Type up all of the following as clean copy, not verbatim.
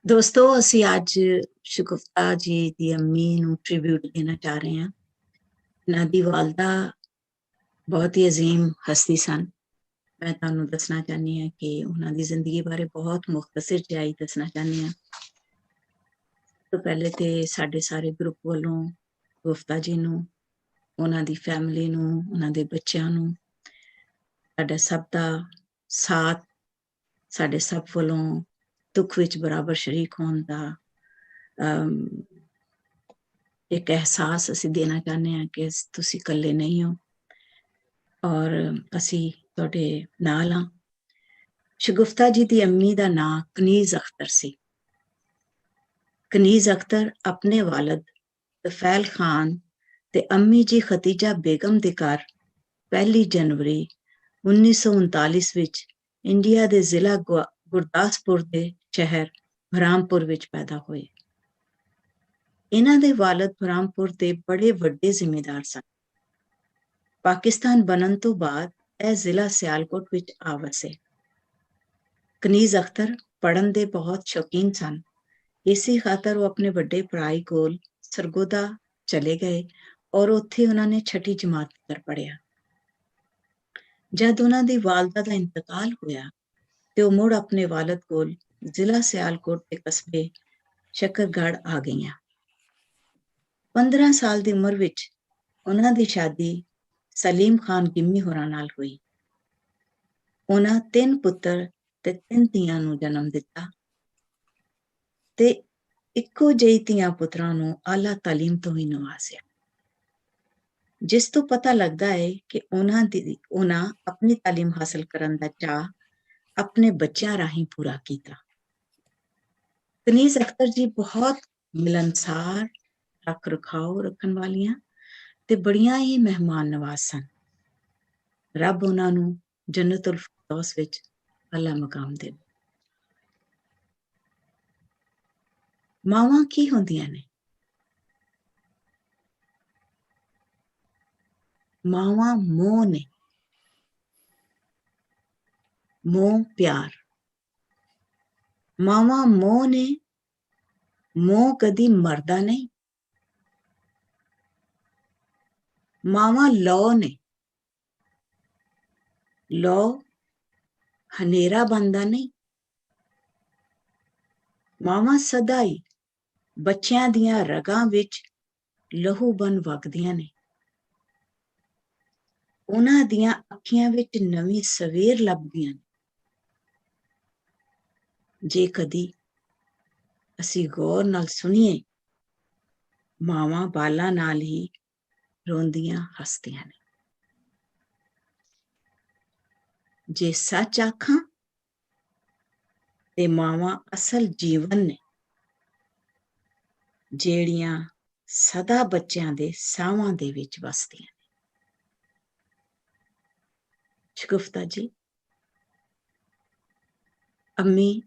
ਦੋਸਤੋ ਅਸੀਂ ਅੱਜ ਸ਼ਗੁਫਤਾ ਜੀ ਦੀ ਅੰਮੀ ਨੂੰ ਟ੍ਰਿਬਿਊਟ ਦੇਣਾ ਚਾਹ ਰਹੇ ਹਾਂ। ਇਹਨਾਂ ਦੀ ਵਾਲਦਾ ਬਹੁਤ ਹੀ ਅਜ਼ੀਮ ਹਸਤੀ ਸਨ। ਮੈਂ ਤੁਹਾਨੂੰ ਦੱਸਣਾ ਚਾਹੁੰਦੀ ਹਾਂ ਕਿ ਉਹਨਾਂ ਦੀ ਜ਼ਿੰਦਗੀ ਬਾਰੇ ਬਹੁਤ ਮੁਖਤਸਰ ਜਿਹਾ ਦੱਸਣਾ ਚਾਹੁੰਦੀ ਹਾਂ। ਤੋਂ ਪਹਿਲੇ ਤੇ ਸਾਡੇ ਸਾਰੇ ਗਰੁੱਪ ਵੱਲੋਂ ਗੁਫਤਾ ਜੀ ਨੂੰ, ਉਹਨਾਂ ਦੀ ਫੈਮਿਲੀ ਨੂੰ, ਉਹਨਾਂ ਦੇ ਬੱਚਿਆਂ ਨੂੰ ਸਾਡਾ ਸਭ ਦਾ ਸਾਥ, ਸਾਡੇ ਸਭ ਵੱਲੋਂ ਦੁੱਖ ਵਿੱਚ ਬਰਾਬਰ ਸ਼ਰੀਕ ਹੋਣ ਦਾ ਇੱਕ ਅਹਿਸਾਸ ਅਸੀਂ ਦੇਣਾ ਚਾਹੁੰਦੇ ਹਾਂ ਕਿ ਤੁਸੀਂ ਇਕੱਲੇ ਨਹੀਂ ਹੋ ਔਰ ਅਸੀਂ ਤੁਹਾਡੇ ਨਾਲ ਹਾਂ। ਸ਼ਗੁਫਤਾ ਜੀ ਦੀ ਅੰਮੀ ਦਾ ਨਾਂ ਕਨੀਜ਼ ਅਖਤਰ ਸੀ। ਕਨੀਜ਼ ਅਖਤਰ ਆਪਣੇ ਵਾਲਦ ਤਫੈਲ ਖਾਨ ਤੇ ਅੰਮੀ ਜੀ ਖਤੀਜਾ ਬੇਗਮ ਦੇ ਘਰ 1 ਜਨਵਰੀ 1939 ਵਿੱਚ ਇੰਡੀਆ ਦੇ ਜ਼ਿਲ੍ਹਾ ਗੁਰਦਾਸਪੁਰ ਦੇ ਸ਼ਹਿਰ ਬ੍ਰਹਮਪੁਰ ਵਿੱਚ ਪੈਦਾ ਹੋਏ। ਇਹਨਾਂ ਦੇ ਵਾਲਦ ਬ੍ਰਹਮਪੁਰ ਦੇ ਬੜੇ ਵੱਡੇ ਜ਼ਿਮੀਂਦਾਰ ਸਨ। ਪਾਕਿਸਤਾਨ ਬਣਨ ਤੋਂ ਬਾਅਦ ਇਹ ਜ਼ਿਲ੍ਹਾ ਸਿਆਲਕੋਟ ਵਿੱਚ ਆ ਵਸੇ। ਕਨੀਜ਼ ਅਖਤਰ ਪੜ੍ਹਨ ਦੇ ਬਹੁਤ ਸ਼ੌਕੀਨ ਸਨ। ਇਸੇ ਖਾਤਰ ਉਹ ਆਪਣੇ ਵੱਡੇ ਭਰਾ ਕੋਲ ਸਰਗੋਦਾ ਚਲੇ ਗਏ ਔਰ ਉੱਥੇ ਉਹਨਾਂ ਨੇ 6ਵੀਂ ਜਮਾਤ ਤੱਕ ਪੜ੍ਹਿਆ। ਜਦ ਉਹਨਾਂ ਦੀ ਵਾਲਦਾ ਦਾ ਇੰਤਕਾਲ ਹੋਇਆ ਤੇ ਉਹ ਮੁੜ ਆਪਣੇ ਵਾਲਦ ਕੋਲ ਜ਼ਿਲ੍ਹਾ ਸਿਆਲਕੋਟ ਦੇ ਕਸਬੇ ਸ਼ਕਰਗੜ੍ਹ ਆ ਗਈਆਂ। 15 ਸਾਲ ਦੀ ਉਮਰ ਵਿੱਚ ਉਹਨਾਂ ਦੀ ਸ਼ਾਦੀ ਸਲੀਮ ਖਾਨ ਗਿੰਮੀ ਹੋਰਾਂ ਨਾਲ ਹੋਈ। ਉਹਨਾਂ 3 ਪੁੱਤਰ ਤੇ 3 ਧੀਆਂ ਨੂੰ ਜਨਮ ਦਿੱਤਾ ਤੇ ਇੱਕੋ ਜਿਹੀ ਧੀਆਂ ਪੁੱਤਰਾਂ ਨੂੰ ਆਲਾ ਤਾਲੀਮ ਤੋਂ ਹੀ ਨਵਾਜ਼ਿਆ, ਜਿਸ ਤੋਂ ਪਤਾ ਲੱਗਦਾ ਹੈ ਕਿ ਉਹਨਾਂ ਆਪਣੀ ਤਾਲੀਮ ਹਾਸਲ ਕਰਨ ਦਾ ਚਾਅ ਆਪਣੇ ਬੱਚਿਆਂ ਰਾਹੀਂ ਪੂਰਾ ਕੀਤਾ। ਕਨੀਜ਼ ਅਖਤਰ ਜੀ ਬਹੁਤ ਮਿਲਨਸਾਰ, ਰੱਖ ਰਖਾਓ ਰੱਖਣ ਵਾਲੀਆਂ ਤੇ ਬੜੀਆਂ ਹੀ ਮਹਿਮਾਨ ਨਵਾਜ਼ ਸਨ। ਰੱਬ ਉਹਨਾਂ ਨੂੰ ਜੰਨਤੁਲ ਫਿਰਦੌਸ ਵਿੱਚ ਆਲਾ ਮਕਾਮ ਦੇਵੇ। ਮਾਵਾਂ ਕੀ ਹੁੰਦੀਆਂ ਨੇ? ਮਾਵਾਂ ਮੋਹ ਨੇ, ਮੋਹ ਪਿਆਰ। ਮਾਵਾਂ ਮੋਹ ਨੇ, ਮੋਹ ਕਦੀ ਮਰਦਾ ਨਹੀਂ। ਮਾਵਾਂ ਲੌ ਨੇ, ਲੌ ਹਨੇਰਾ ਬਣਦਾ ਨਹੀਂ। ਮਾਵਾਂ ਸਦਾ ਹੀ ਬੱਚਿਆਂ ਦੀਆਂ ਰਗਾਂ ਵਿੱਚ ਲਹੂ ਬਣ ਵਗਦੀਆਂ ਨੇ। ਉਹਨਾਂ ਦੀਆਂ ਅੱਖੀਆਂ ਵਿੱਚ ਨਵੀਂ ਸਵੇਰ ਲੱਭਦੀਆਂ ਨੇ। ਜੇ ਕਦੀ ਅਸੀਂ ਗੌਰ ਨਾਲ ਸੁਣੀਏ, ਮਾਵਾਂ ਬਾਲਾਂ ਨਾਲ ਹੀ ਰੋਂਦੀਆਂ ਹੱਸਦੀਆਂ ਨੇ। ਜੇ ਸੱਚ ਆਖਾਂ ਤੇ ਮਾਵਾਂ ਅਸਲ ਜੀਵਨ ਨੇ, ਜਿਹੜੀਆਂ ਸਦਾ ਬੱਚਿਆਂ ਦੇ ਸਾਹਾਂ ਦੇ ਵਿੱਚ ਵਸਦੀਆਂ ਨੇ। ਸ਼ਗੁਫਤਾ ਜੀ, ਅੰਮੀ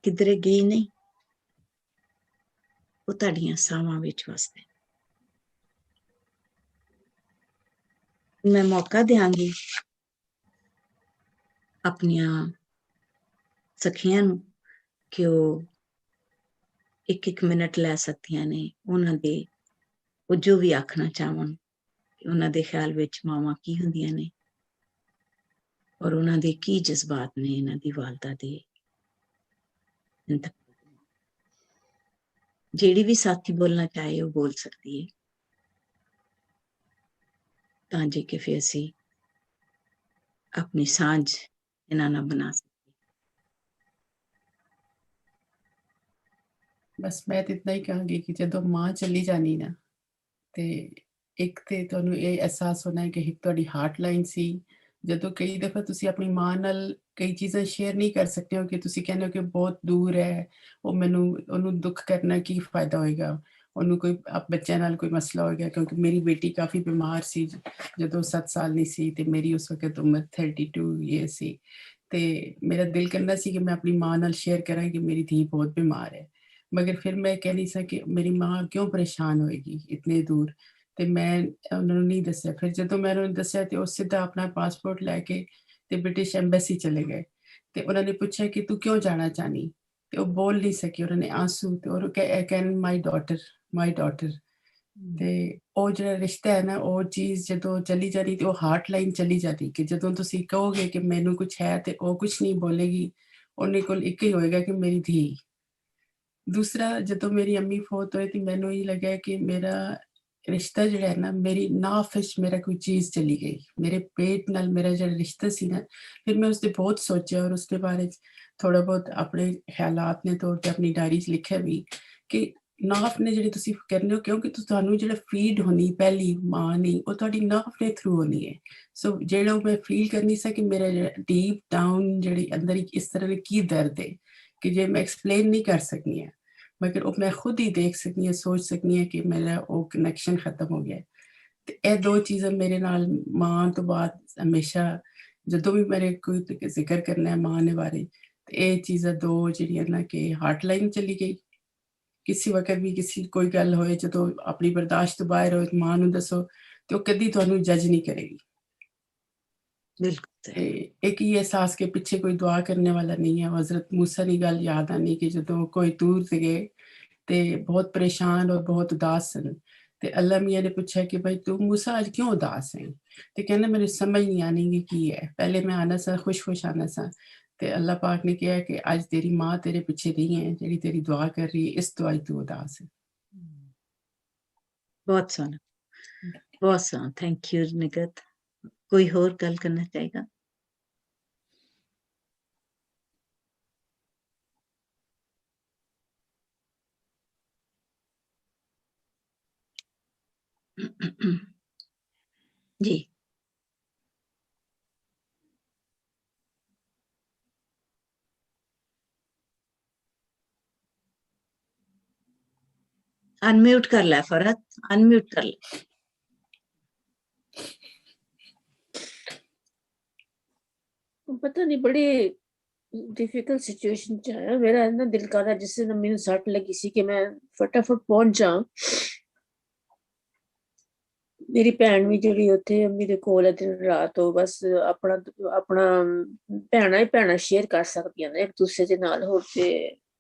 ਕਿਧਰੇ ਗਈ ਨਹੀਂ, ਉਹ ਤੁਹਾਡੀਆਂ ਸਾਹਾਂ ਵਿੱਚ ਵਸਦੇ। ਮੈਂ ਮੌਕਾ ਦਿਆਂਗੀ ਆਪਣੀਆਂ ਸਖੀਆਂ ਨੂੰ ਕਿ ਉਹ 1-1 ਮਿੰਟ ਲੈ ਸਕਦੀਆਂ ਨੇ। ਉਹਨਾਂ ਦੇ ਉਹ ਜੋ ਵੀ ਆਖਣਾ ਚਾਹਣ, ਉਹਨਾਂ ਦੇ ਖਿਆਲ ਵਿੱਚ ਮਾਵਾਂ ਕੀ ਹੁੰਦੀਆਂ ਨੇ ਔਰ ਉਹਨਾਂ ਦੇ ਕੀ ਜਜ਼ਬਾਤ ਨੇ ਇਹਨਾਂ ਦੀ ਵਾਲਦਾ ਦੇ। ਜਿਹੜੀ ਵੀ ਸਾਥੀ ਬੋਲਣਾ ਚਾਹੇ ਉਹ ਬੋਲ ਸਕਦੀ ਹੈ, ਤਾਂ ਜੇ ਕਿ ਫਿਰ ਅਸੀਂ ਆਪਣੀ ਸਾਂਝ ਇਹਨਾਂ ਨਾਲ ਬਣਾ ਸਕੀਏ। ਬਸ ਮੈਂ ਤਾਂ ਇਤਨਾ ਹੀ ਕਹਾਂਗੀ ਕਿ ਜਦੋਂ ਮਾਂ ਚਲੀ ਜਾਣੀ ਨਾ, ਤੇ ਇੱਕ ਤੇ ਤੁਹਾਨੂੰ ਇਹ ਅਹਿਸਾਸ ਹੋਣਾ ਹੈ ਕਿ ਇੱਕ ਤੁਹਾਡੀ ਹਾਰਟ ਲਾਈਨ ਸੀ। ਜਦੋਂ ਕਈ ਦਫਾ ਤੁਸੀਂ ਆਪਣੀ ਮਾਂ ਨਾਲ ਕਈ ਚੀਜ਼ਾਂ ਸ਼ੇਅਰ ਨਹੀਂ ਕਰ ਸਕਦੇ ਹੋ ਕਿ ਤੁਸੀਂ ਕਹਿੰਦੇ ਹੋ ਕਿ ਬਹੁਤ ਦੂਰ ਹੈ, ਉਹਨੂੰ ਦੁੱਖ ਕਰਨਾ ਕੀ ਫਾਇਦਾ ਹੋਏਗਾ, ਉਹਨੂੰ ਕੋਈ ਬੱਚਿਆਂ ਨਾਲ ਕੋਈ ਮਸਲਾ ਹੋਏਗਾ। ਕਿਉਂਕਿ ਮੇਰੀ ਬੇਟੀ ਕਾਫੀ ਬਿਮਾਰ ਸੀ ਜਦੋਂ 7 ਸਾਲ ਨਹੀਂ ਸੀ, ਤੇ ਮੇਰੀ ਉਸ ਵਕਤ ਉਮਰ 32 ਈਅਰ ਸੀ। ਤੇ ਮੇਰਾ ਦਿਲ ਕਰਦਾ ਸੀ ਕਿ ਮੈਂ ਆਪਣੀ ਮਾਂ ਨਾਲ ਸ਼ੇਅਰ ਕਰਾਂ ਕਿ ਮੇਰੀ ਧੀ ਬਹੁਤ ਬਿਮਾਰ ਹੈ, ਮਗਰ ਫਿਰ ਮੈਂ ਕਹਿ ਨਹੀਂ ਸਕੀ ਮੇਰੀ ਮਾਂ ਕਿਉਂ ਪਰੇਸ਼ਾਨ ਹੋਏਗੀ ਇਤਨੇ ਦੂਰ, ਤੇ ਮੈਂ ਉਹਨਾਂ ਨੂੰ ਨਹੀਂ ਦੱਸਿਆ। ਫਿਰ ਜਦੋਂ ਮੈਂ ਉਹਨਾਂ ਨੂੰ ਦੱਸਿਆ ਤੇ ਉਹ ਸਿੱਧਾ ਆਪਣਾ ਪਾਸਪੋਰਟ ਲੈ ਕੇ ਤੇ ਬ੍ਰਿਟਿਸ਼ ਐਮਬੈਸੀ ਚਲੇ ਗਏ। ਤੇ ਉਹਨਾਂ ਨੇ ਪੁੱਛਿਆ ਕਿ ਤੂੰ ਕਿਉਂ ਜਾਣਾ ਚਾਹਨੀ, ਤੇ ਉਹ ਬੋਲ ਨਹੀਂ ਸਕੀ, ਉਹਨਾਂ ਨੇ ਆਂਸੂ ਤੇ ਉਹ ਕਹਿਣ ਮਾਈ ਡਾਟਰ। ਤੇ ਉਹ ਜਿਹੜਾ ਰਿਸ਼ਤਾ ਹੈ ਨਾ, ਉਹ ਚੀਜ਼ ਜਦੋਂ ਚਲੀ ਜਾਂਦੀ ਤੇ ਉਹ ਹਾਰਟ ਲਾਈਨ ਚਲੀ ਜਾਂਦੀ ਕਿ ਜਦੋਂ ਤੁਸੀਂ ਕਹੋਗੇ ਕਿ ਮੈਨੂੰ ਕੁਝ ਹੈ ਤੇ ਉਹ ਕੁਝ ਨਹੀਂ ਬੋਲੇਗੀ, ਉਹਨੇ ਕੋਲ ਇੱਕ ਹੀ ਹੋਏਗਾ ਕਿ ਮੇਰੀ ਧੀ। ਦੂਸਰਾ, ਜਦੋਂ ਮੇਰੀ ਅੰਮੀ ਫੌਤ ਹੋਈ ਤੇ ਮੈਨੂੰ ਇਹ ਲੱਗਿਆ ਕਿ ਮੇਰਾ ਰਿਸ਼ਤਾ ਜਿਹੜਾ ਹੈ ਨਾ, ਮੇਰੀ ਨਾਫ਼ ਵਿੱਚ ਮੇਰਾ ਕੋਈ ਚੀਜ਼ ਚਲੀ ਗਈ, ਮੇਰੇ ਪੇਟ ਨਾਲ ਮੇਰਾ ਜਿਹੜਾ ਰਿਸ਼ਤਾ ਸੀ ਨਾ। ਫਿਰ ਮੈਂ ਉਸਦੇ ਬਹੁਤ ਸੋਚਿਆ ਔਰ ਉਸਦੇ ਬਾਰੇ ਥੋੜਾ ਬਹੁਤ ਆਪਣੇ ਖਿਆਲਾਤ ਨੇ ਤੌਰ ਤੇ ਆਪਣੀ ਡਾਇਰੀ 'ਚ ਲਿਖਿਆ ਵੀ ਕਿ ਨਾਫ਼ ਨੇ ਜਿਹੜੀ ਤੁਸੀਂ ਕਹਿੰਦੇ ਹੋ, ਕਿਉਂਕਿ ਤੁਹਾਨੂੰ ਜਿਹੜਾ ਫੀਡ ਹੋਣੀ ਪਹਿਲੀ ਮਾਂ ਨਹੀਂ, ਉਹ ਤੁਹਾਡੀ ਨਾਫ਼ ਦੇ ਥਰੂ ਹੋਣੀ ਹੈ। ਸੋ ਜਿਹੜਾ ਮੈਂ ਫੀਲ ਕਰਨੀ ਸੀ ਕਿ ਮੇਰਾ ਡੀਪ ਡਾਊਨ ਜਿਹੜੀ ਅੰਦਰ ਇਸ ਤਰ੍ਹਾਂ ਦੀ ਕੀ ਦਰਦ ਹੈ ਕਿ ਜੇ ਮੈਂ ਐਕਸਪਲੇਨ ਨਹੀਂ ਕਰ ਸਕਦੀ ਹਾਂ, ਮਗਰ ਉਹ ਮੈਂ ਖੁਦ ਹੀ ਦੇਖ ਸਕਦੀ ਹਾਂ, ਸੋਚ ਸਕਦੀ ਹਾਂ ਕਿ ਮੇਰਾ ਉਹ ਕਨੈਕਸ਼ਨ ਖਤਮ ਹੋ ਗਿਆ। ਤੇ ਇਹ ਦੋ ਚੀਜ਼ਾਂ ਮੇਰੇ ਨਾਲ ਮਾਂ ਤੋਂ ਬਾਅਦ ਹਮੇਸ਼ਾ ਜਦੋਂ ਵੀ ਮੇਰੇ ਕੋਈ ਜ਼ਿਕਰ ਕਰਨਾ ਹੈ ਮਾਂ ਦੇ ਬਾਰੇ, ਤੇ ਇਹ ਚੀਜ਼ਾਂ ਦੋ ਜਿਹੜੀਆਂ ਨਾ ਕਿ ਹਾਰਟ ਲਾਈਨ ਚਲੀ ਗਈ। ਕਿਸੇ ਵਕਤ ਵੀ ਕਿਸੇ ਕੋਈ ਗੱਲ ਹੋਏ, ਜਦੋਂ ਆਪਣੀ ਬਰਦਾਸ਼ਤ ਤੋਂ ਬਾਹਰ ਹੋਏ, ਮਾਂ ਨੂੰ ਦੱਸੋ ਤੇ ਉਹ ਕਦੀ ਤੁਹਾਨੂੰ ਜੱਜ ਨਹੀਂ ਕਰੇਗੀ। ਬਿਲਕੁਲ। ਇੱਕ ਹੀ ਅਹਿਸਾਸ ਕਿ ਪਿੱਛੇ ਕੋਈ ਦੁਆ ਕਰਨੇ ਵਾਲਾ ਨਹੀਂ ਹੈ। ਹਜ਼ਰਤ मूसा ਦੀ ਗੱਲ ਯਾਦ ਆਣੀ ਕਿ ਜਦੋਂ ਕੋਈ ਤੂਰ ਤੇ ਗਏ ਤੇ ਬਹੁਤ ਪਰੇਸ਼ਾਨ ਔਰ ਬਹੁਤ ਉਦਾਸ ਸਨ, ਤੇ ਅੱਲਾ ਮੀਆਂ ਨੇ ਪੁੱਛਿਆ ਕਿ ਭਾਈ ਤੂੰ मूसा ਅੱਜ ਕਿਉਂ ਉਦਾਸ ਹੈ? ਤੇ ਕਹਿੰਦਾ ਮੈਨੂੰ ਸਮਝ ਨਹੀਂ ਆਣੀ ਕਿ ਕੀ ਹੈ। ਪਹਿਲੇ ਮੈਂ ਆਣਾ ਸਾਂ ਖੁਸ਼ ਆਣਾ ਸਾਂ, ਤੇ ਅੱਲਾਹ ਪਾਕ ਨੇ ਕਿਹਾ ਕਿ ਅੱਜ ਤੇਰੀ ਮਾਂ ਤੇਰੇ ਪਿੱਛੇ ਨਹੀਂ ਹੈ, ਜਿਹੜੀ ਤੇਰੀ ਦੁਆ ਕਰ ਰਹੀ ਹੈ, ਇਸ ਤੋਂ ਅੱਜ ਤੂੰ ਉਦਾਸ ਹੈ। ਬਹੁਤ ਸੋਹਣਾ ਥੈਂਕ ਯੂ ਨਿਗਤ। ਕੋਈ ਹੋਰ ਗੱਲ ਕਰਨਾ ਚਾਹੇਗਾ? जी अनम्यूट कर ले फरहत, अनम्यूट कर ले। पता नहीं, बड़ी डिफिकल्ट सिचुएशन च है। मेरा ना दिल कर रहा जिस दिन मैंने सट लगी सी कि मैं फटाफट पहुंच जा। मेरी भैन भी जी उत्थे अम्मी दे कोल दिन रात हो, बस अपना अपना भैना ही भैना शेयर कर सकदियां ने एक दूसरे दे नाल, होर ते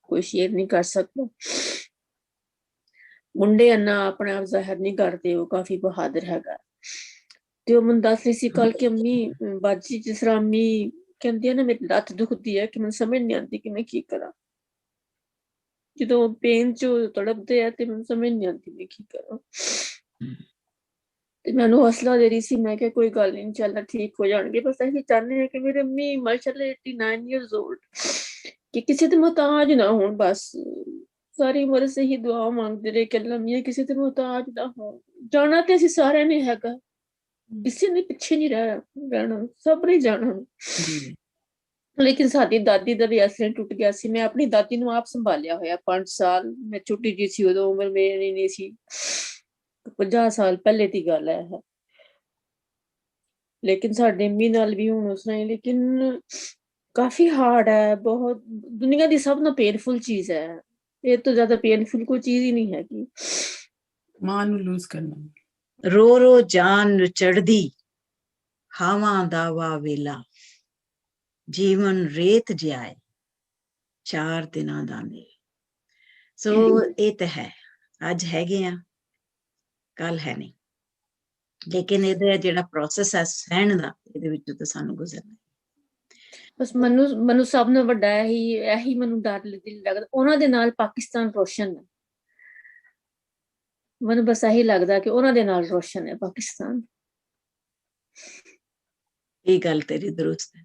कोई शेयर नहीं कर सकता। मुंडे अन्ना अपने आप जाहिर नहीं करते, वो काफी बहादुर हैगा। ते मैं दस रही सी कल कि अम्मी बाजी जिस तरह अम्मी कहती है ना मेरी लत्त दुखदी है कि मैं समझ नहीं आती कि मैं की करा। जो पेन चो तड़पते है ते मैं समझ नहीं आती मैं की करा। ते मैं हौसला दे रही सी, मैं क्या कोई गल नहीं, इंशाल्लाह ठीक हो जाएंगे। बस यही चाहते हैं कि मेरे अम्मी माशाल्लाह 89 ईयर्स ओल्ड कि किसी दे मोहताज ना हो, बस सारी उम्र से ही दुआ मांगते रहे कि अल्लाह मियां किसी दे मोहताज ना हो। जाना ते असीं सारे ने हैगा, किसी ने पिछे नहीं रहना, सब ने जाना। लेकिन साडी दादी दा भी असर टूट गया सी। मैं अपनी दादी नूं आप संभालिया होया 5 साल, मैं छोटी जी सी उदों, उम्र मेरी नहीं सी 50 साल पहले दी गल है। लेकिन साडे अम्मी नाल भी हुण उस तरह, लेकिन काफी हार्ड है, बहुत दुनिया दी सब नाल पेनफुल चीज है। ये तो ज्यादा पेनफुल कोई चीज ही नहीं है कि मां नूं लूज करना। रो रो जान चढ़दी हावां दा वा वेला, जीवन रेत जियाए 4 दिनां दा मेल। सो ये तो है, अज हैगे आ कल है नहीं, लेकिन ਇਹਦਾ ਜਿਹੜਾ ਪ੍ਰੋਸੈਸ ਹੈ ਸਹਿਣ ਦਾ, ਇਹਦੇ ਵਿੱਚ ਤਾਂ ਸਾਨੂੰ ਗੁਜ਼ਰਨਾ। ਬਸ ਮੈਨੂੰ ਸਭ ਨੂੰ ਵੱਡਾ ਇਹੀ ਮੈਨੂੰ ਡਰ ਲੱਗਦਾ, ਉਹਨਾਂ ਦੇ ਨਾਲ ਪਾਕਿਸਤਾਨ ਰੋਸ਼ਨ ਹੈ। ਮੈਨੂੰ ਬਸ ਇਹੀ ਲੱਗਦਾ ਕਿ ਉਹਨਾਂ ਦੇ ਨਾਲ ਰੋਸ਼ਨ ਹੈ ਪਾਕਿਸਤਾਨ। ਇਹ ਗੱਲ ਤੇਰੀ ਦਰੁਸਤ ਹੈ,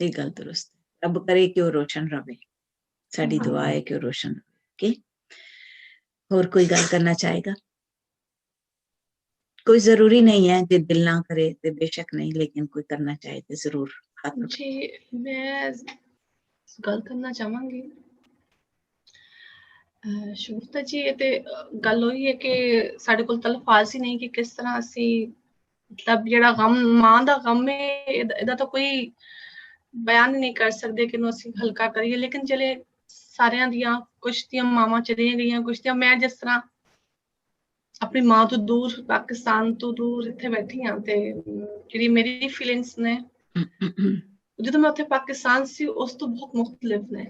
ਇਹ ਗੱਲ ਦਰੁਸਤ ਹੈ। ਰੱਬ ਕਰੇ ਕਿ ਉਹ ਰੋਸ਼ਨ ਰਵੇ, ਸਾਡੀ ਦੁਆ ਹੈ ਕਿ ਉਹ ਰੋਸ਼ਨ ਰਵੇ। ਹੋਰ ਕੋਈ ਗੱਲ ਕਰਨਾ ਚਾਹੇਗਾ? कोई जरूरी नहीं है जो दिल ना करे तो बेशक नहीं, लेकिन कोई करना चाहे तो जरूर हाथ उठाओ। जी मैं गल करना चाहांगी। ਸ਼ੁਰੂ जी ये ते गल होई है कि साडे कोल तलफाज ही नहीं कि किस तरह असी मतलब जेड़ा गम मां दा गम है इहदा तो कोई बयान नहीं कर सकते कि असी हल्का करिए। लेकिन चले सारियां दियां कुछ दियां मावां चलियां गईयां, कुछ दियां मैं जिस तरह अपनी मां तो दूर पाकिस्तान तो दूर इत्थे बैठी हाँ, ते जेह्ड़ी मेरी फीलिंग्स ने ਜਦੋਂ मैं उत्थे पाकिस्तान सी उस तो बहुत मुख्तलिफ ने।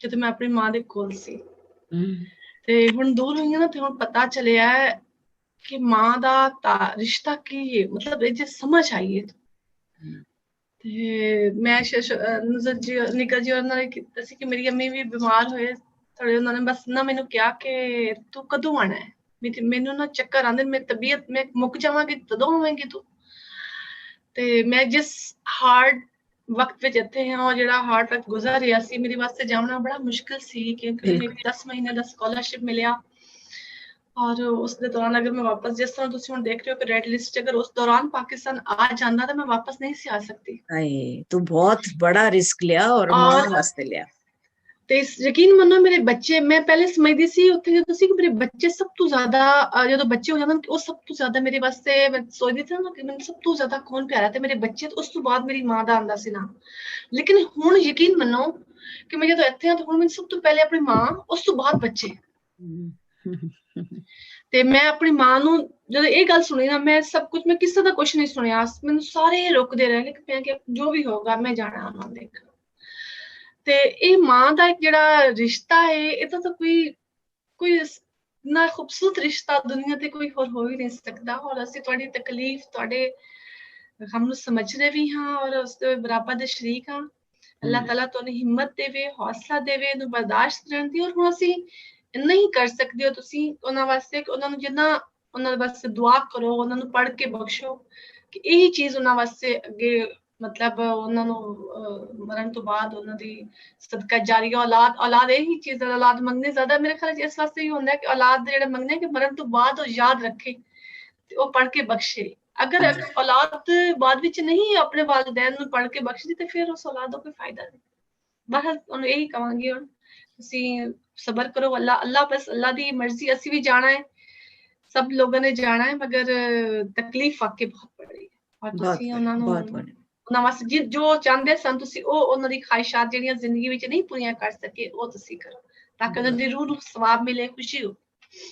ਜਦੋਂ ਮੈਂ ਆਪਣੀ ਮਾਂ ਦੇ ਕੋਲ ਸੀ। ਹਮ, ਤੇ ਹੁਣ ਦੂਰ ਹੋਈਆਂ ਨਾ ਤੇ ਹੁਣ ਪਤਾ ਚੱਲਿਆ ਹੈ ਕਿ ਮਾਂ ਦਾ ਰਿਸ਼ਤਾ ਕੀ ਹੈ, ਮਤਲਬ ਇਹ ਜੇ ਸਮਝ ਆਈ ਹੈ। ਤੇ ਮੈਂ ਨਿਕਲ ਜੀ ਉਹਨਾਂ ਨੇ ਕੀਤਾ ਸੀ ਕਿ ਮੇਰੀ ਅੰਮੀ ਵੀ ਬਿਮਾਰ ਹੋਏ ਥੋੜੇ, ਉਹਨਾਂ ਨੇ ਬਸ ਨਾ ਮੈਨੂੰ ਕਿਹਾ ਕਿ ਤੂੰ ਕਦੋਂ ਆਣਾ ਹੈ, ਮੈਨੂੰ ਨਾ ਚੱਕਰ ਆਉਂਦੇ, ਮੇਰੀ ਤਬੀਅਤ ਮੈਂ ਮੁੱਕ ਜਾਵਾਂਗੀ ਤਦੋਂ ਆਵੇਂਗੀ ਤੂੰ। ਤੇ ਮੈਂ ਜਿਸ ਹਾਰਡ ਵਕਤ ਵਿੱਚ ਇੱਥੇ ਹਾਂ, ਉਹ ਜਿਹੜਾ ਹਾਰਡ ਵਕਤ ਗੁਜ਼ਰ ਰਿਹਾ ਸੀ, ਮੇਰੇ ਵਾਸਤੇ ਜਾਣਾ ਬੜਾ ਮੁਸ਼ਕਿਲ ਸੀ ਕਿਉਂਕਿ ਮੈਨੂੰ 10 ਮਹੀਨੇ ਦਾ ਸਕਾਲਰਸ਼ਿਪ ਮਿਲਿਆ। ਔਰ ਉਸ ਦੇ ਦੌਰਾਨ ਅਗਰ ਮੈਂ ਵਾਪਸ, ਜਿਸ ਤਰ੍ਹਾਂ ਤੁਸੀਂ ਹੁਣ ਦੇਖ ਰਹੇ ਹੋ ਕਿ ਰੈਡ ਲਿਸਟ, ਅਗਰ ਉਸ ਦੌਰਾਨ ਪਾਕਿस्तान आ ਜਾਂਦਾ ਤਾਂ ਮੈਂ ਵਾਪਸ नहीं सी आ सकती। तू बहुत बड़ा रिस्क लिया और मां वास्ते लिया। ਤੇ ਯਕੀਨ ਮੰਨੋ ਮੇਰੇ ਬੱਚੇ, ਮੈਂ ਪਹਿਲੇ ਸਮਝਦੀ ਸੀ ਉੱਥੇ ਜਦੋਂ ਸੀ ਕਿ ਮੇਰੇ ਬੱਚੇ ਸਭ ਤੋਂ ਜ਼ਿਆਦਾ, ਜਦੋਂ ਬੱਚੇ ਹੋ ਜਾਂਦੇ ਉਹ ਸਭ ਤੋਂ ਜ਼ਿਆਦਾ ਮੇਰੇ ਵਾਸਤੇ, ਮੈਂ ਸੋਚਦੀ ਸੀ ਨਾ ਕਿ ਮੈਨੂੰ ਸਭ ਤੋਂ ਜ਼ਿਆਦਾ ਕੌਣ ਪਿਆਰਾ, ਤੇ ਮੇਰੇ ਬੱਚੇ, ਉਸ ਤੋਂ ਬਾਅਦ ਮੇਰੀ ਮਾਂ ਦਾ ਆਉਂਦਾ ਸੀ ਨਾ। ਲੇਕਿਨ ਹੁਣ ਯਕੀਨ ਮੰਨੋ ਕਿ ਮੈਂ ਜਦੋਂ ਇੱਥੇ ਆ ਤਾਂ ਹੁਣ ਮੈਨੂੰ ਸਭ ਤੋਂ ਪਹਿਲੇ ਆਪਣੀ ਮਾਂ, ਉਸ ਤੋਂ ਬਾਅਦ ਬੱਚੇ। ਤੇ ਮੈਂ ਆਪਣੀ ਮਾਂ ਨੂੰ ਜਦੋਂ ਇਹ ਗੱਲ ਸੁਣੀ ਨਾ, ਮੈਂ ਸਭ ਕੁਝ, ਮੈਂ ਕਿਸੇ ਦਾ ਕੁਝ ਨਹੀਂ ਸੁਣਿਆ, ਮੈਨੂੰ ਸਾਰੇ ਰੁਕਦੇ ਰਹੇ ਕਿ ਜੋ ਵੀ ਹੋਗਾ ਮੈਂ ਜਾਣਾ ਉਹਨਾਂ ਦੇ। ਤੇ ਇਹ ਮਾਂ ਦਾ ਇੱਕ ਜਿਹੜਾ ਰਿਸ਼ਤਾ ਹੈ, ਇਹ ਤਾਂ ਕੋਈ ਨਾ ਖੂਬਸੂਰਤ ਰਿਸ਼ਤਾ ਦੁਨੀਆ ਤੇ ਕੋਈ ਹੋਰ ਹੋ ਹੀ ਨਹੀਂ ਸਕਦਾ। ਔਰ ਅਸੀਂ ਤੁਹਾਡੀ ਤਕਲੀਫ, ਤੁਹਾਡੇ ਗਮ ਨੂੰ ਸਮਝਦੇ ਵੀ ਹਾਂ ਔਰ ਉਸ ਦੇ ਬਰਾਬਰ ਦੇ ਸ਼ਰੀਕ ਹਾਂ। ਅੱਲਾਹ ਤਾਲਾ ਤੁਹਾਨੂੰ ਹਿੰਮਤ ਦੇਵੇ, ਹੌਸਲਾ ਦੇਵੇ ਇਹਨੂੰ ਬਰਦਾਸ਼ਤ ਕਰਨ ਦੀ। ਔਰ ਹੁਣ ਅਸੀਂ ਇੰਨਾ ਹੀ ਕਰ ਸਕਦੇ ਹੋ ਤੁਸੀਂ ਉਹਨਾਂ ਵਾਸਤੇ ਕਿ ਉਹਨਾਂ ਨੂੰ ਜਿੰਨਾ ਉਹਨਾਂ ਵਾਸਤੇ ਦੁਆ ਕਰੋ, ਉਹਨਾਂ ਨੂੰ ਪੜ੍ਹ ਕੇ ਬਖਸ਼ੋ ਕਿ ਇਹੀ ਚੀਜ਼ ਉਹਨਾਂ ਵਾਸਤੇ ਅੱਗੇ, ਮਤਲਬ ਉਹਨਾਂ ਨੂੰ ਮਰਨ ਤੋਂ ਬਾਅਦ ਉਹਨਾਂ ਦੀ ਸਦਕਾ ਜਾਰੀਆ, ਔਲਾਦ ਇਹੀ ਚੀਜ਼, ਔਲਾਦ ਮੰਗਣੇ ਜ਼ਿਆਦਾ ਮੇਰੇ ਖਿਆਲ ਚ ਇਸ ਵਾਸਤੇ ਹੀ ਹੁੰਦਾ ਕਿ ਔਲਾਦ ਦੇ ਜਿਹੜੇ ਮੰਗਣੇ ਕਿ ਮਰਨ ਤੋਂ ਬਾਅਦ ਉਹ ਯਾਦ ਰੱਖੇ ਤੇ ਉਹ ਪੜ੍ਹ ਕੇ ਬਖਸ਼ੇ। ਅਗਰ ਔਲਾਦ ਬਾਅਦ ਵਿੱਚ ਨਹੀਂ ਆਪਣੇ ਵਾਲਿदैन ਨੂੰ ਪੜ੍ਹ ਕੇ ਬਖਸ਼ਦੀ ਤੇ ਫਿਰ ਉਸ ਔਲਾਦ ਦਾ ਕੋਈ ਫਾਇਦਾ ਨਹੀਂ। ਬਸ ਉਹਨੂੰ ਇਹੀ ਕਹਾਂਗੀ ਹੁਣ ਤੁਸੀਂ ਸਬਰ ਕਰੋ, ਅੱਲਾਹ ਬਸ ਅੱਲਾਹ ਦੀ ਮਰਜ਼ੀ, ਅਸੀਂ ਵੀ ਜਾਣਾ ਹੈ, सब लोगों ने जाना है, मगर तकलीफ वाकई बहुत बड़ी है। और ਤੁਸੀਂ ਉਹਨਾਂ ਨੂੰ ਉਹਨਾਂ ਵਾਸਤੇ ਜੋ ਚਾਹੁੰਦੇ ਸਨ ਤੁਸੀਂ, ਉਹ ਉਹਨਾਂ ਦੀ ਖਾਹਿਸ਼ਾਤ ਜਿਹੜੀਆਂ ਜ਼ਿੰਦਗੀ ਵਿੱਚ ਨਹੀਂ ਪੂਰੀਆਂ ਕਰ ਸਕੇ ਉਹ ਤੁਸੀਂ ਕਰੋ ਤਾਂ ਕਿ ਉਹਨਾਂ ਦੀ ਰੂਹ ਨੂੰ ਸਵਾਬ ਮਿਲੇ, खुशी हो।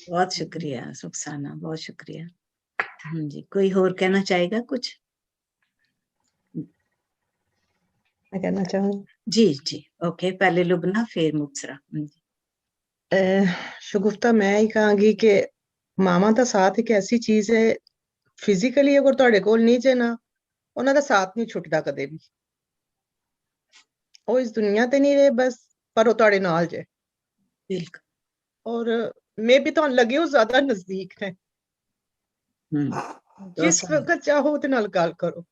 बहुत शुक्रिया रुखसाना, बहुत शुक्रिया। जी, कोई और कहना चाहेगा कुछ? मैं कहना चाहूँगी। जी जी, ओके, पहले लुबना फिर मुबसरा। ਸ਼ਗੁਫਤਾ ਮੈਂ ਹੀ ਕਹਾਂਗੀ ਕਿ ਮਾਵਾਂ ਦਾ ਸਾਥ ਇੱਕ ਐਸੀ ਚੀਜ਼ ਹੈ, ਫਿਜ਼ੀਕਲੀ ਅਗਰ ਤੁਹਾਡੇ ਕੋਲ ਨਹੀਂ ਜੇ ਨਾ, ਉਹਨਾਂ ਦਾ ਸਾਥ ਨਹੀਂ ਛੁੱਟਦਾ ਕਦੇ ਵੀ। ਉਹ ਇਸ ਦੁਨੀਆ ਤੇ ਨਹੀਂ ਰਹੇ ਬਸ, ਪਰ ਉਹ ਤੁਹਾਡੇ ਨਾਲ ਜੇ। ਬਿਲਕੁਲ। ਔਰ ਮੈਂ ਵੀ ਤੁਹਾਨੂੰ ਲੱਗੇ ਉਹ ਜ਼ਿਆਦਾ ਨਜ਼ਦੀਕ ਨੇ। ਜਿਸ ਵਕਤ ਚਾਹੋ ਉਹਦੇ ਨਾਲ ਗੱਲ ਕਰੋ।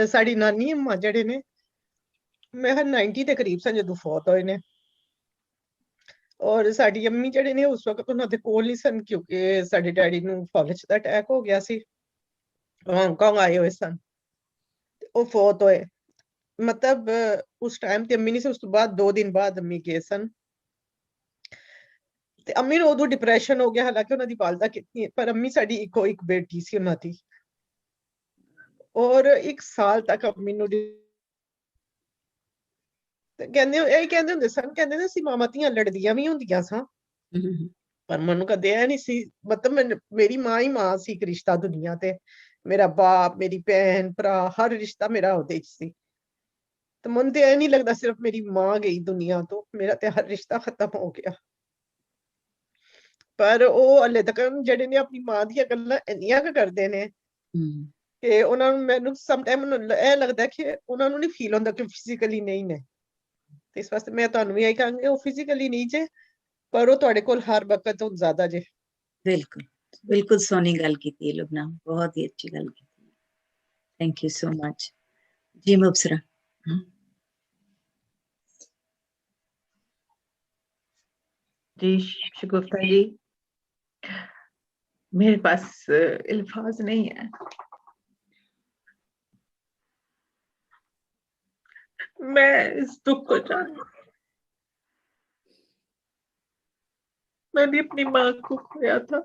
ਸਾਡੀ ਨਾਨੀ ਅੰਮਾ ਜਿਹੜੇ ਨੇ, ਮੈਂ 90 ਦੇ ਕਰੀਬ ਸਾਂ ਜਦੋਂ ਫੌਤ ਹੋਏ ਨੇ। ਔਰ ਸਾਡੀ ਅੰਮੀ ਜਿਹੜੇ ਨੇ ਉਸ ਵਕਤ ਉਹਨਾਂ ਦੇ ਕੋਲ ਨਹੀਂ ਸਨ ਕਿਉਂਕਿ ਸਾਡੇ ਡੈਡੀ ਨੂੰ ਫੌਜ ਦਾ ਅਟੈਕ ਹੋ ਗਿਆ ਸੀ, ਹਾਂਗਕਾਂਗ ਆਏ ਹੋਏ ਸਨ, ਉਹ ਫੌਤ ਹੋਏ। ਮਤਲਬ ਉਸ ਟਾਈਮ ਤੇ ਅੰਮੀ ਨਹੀਂ ਸੀ, ਉਸ ਤੋਂ ਬਾਅਦ 2 ਦਿਨ ਬਾਅਦ ਅੰਮੀ ਗਏ ਸਨ। ਤੇ ਅੰਮੀ ਨੂੰ ਉਦੋਂ ਡਿਪਰੈਸ਼ਨ ਹੋ ਗਿਆ, ਹਾਲਾਂਕਿ ਉਹਨਾਂ ਦੀ ਵਾਲਦਾ ਕਿਤਨੀ, ਪਰ ਅੰਮੀ ਸਾਡੀ ਇੱਕੋ ਇੱਕ ਬੇਟੀ ਸੀ ਉਹਨਾਂ ਦੀ। ਔਰ 1 ਸਾਲ ਤੱਕ ਅੰਮੀ ਨੂੰ ਕਹਿੰਦੇ ਹੁੰਦੇ ਸਨ, ਕਹਿੰਦੇ ਨੇ ਅਸੀਂ ਮਾਵਾਂ ਧੀਆਂ ਲੜਦੀਆਂ ਵੀ ਹੁੰਦੀਆਂ ਸਾਂ, ਪਰ ਮੈਨੂੰ ਕਦੇ ਇਹ ਨਹੀਂ ਸੀ, ਮਤਲਬ ਮੇਰੀ ਮਾਂ ਹੀ ਮਾਂ ਸੀ। ਇੱਕ ਰਿਸ਼ਤਾ ਦੁਨੀਆ ਤੇ, ਮੇਰਾ ਬਾਪ, ਮੇਰੀ ਭੈਣ ਭਰਾ, ਹਰ ਰਿਸ਼ਤਾ ਮੇਰਾ ਉਹਦੇ ਚ ਸੀ। ਤੇ ਮੈਨੂੰ ਤੇ ਇਹ ਨਹੀਂ ਲੱਗਦਾ ਸਿਰਫ ਮੇਰੀ ਮਾਂ ਗਈ ਦੁਨੀਆ ਤੋਂ, ਮੇਰਾ ਤੇ ਹਰ ਰਿਸ਼ਤਾ ਖਤਮ ਹੋ ਗਿਆ। ਪਰ ਉਹ ਹਲੇ ਤੱਕ ਜਿਹੜੇ ਨੇ ਆਪਣੀ ਮਾਂ ਦੀਆਂ ਗੱਲਾਂ ਇੰਨੀਆਂ ਕੁ ਕਰਦੇ ਨੇ ਕਿ ਉਹਨਾਂ ਨੂੰ, ਮੈਨੂੰ ਸਮ ਟਾਈਮ ਇਹ ਲੱਗਦਾ ਕਿ ਉਹਨਾਂ ਨੂੰ ਨਹੀਂ ਫੀਲ ਹੁੰਦਾ ਕਿ ਫਿਜ਼ੀਕਲੀ ਨਹੀਂ ਨੇ। ਤੇ ਇਸ ਵਾਸਤੇ ਮੈਂ ਤੁਹਾਨੂੰ ਵੀ ਇਹੀ ਕਹਾਂਗੀ, ਉਹ ਫਿਜ਼ੀਕਲੀ ਨਹੀਂ ਜੇ ਪਰ ਉਹ ਤੁਹਾਡੇ ਕੋਲ ਹਰ ਵਕਤ ਤੋਂ ਜ਼ਿਆਦਾ ਜੇ। ਬਿਲਕੁਲ ਬਿਲकुल सोनी गल की लुबना, बहुत ही अच्छी गल की। थैंक यू सो मच जी। मुबसरा जी, शगुफ्ता जी, मेरे पास अल्फाज नहीं है। मैं इस दुख को जानती, मैंने अपनी माँ को खोया था।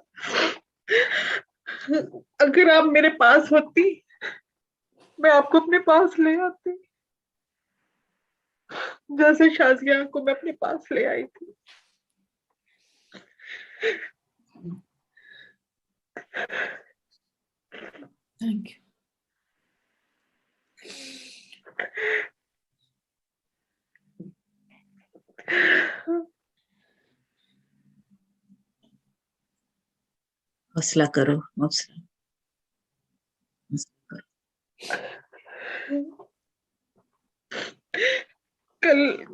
अगर आप मेरे पास होती, मैं आपको अपने पास ले आती, जैसे शाजिया को मैं अपने पास ले आई थी। Thank you. हौसला करो मुबसरा, हौसला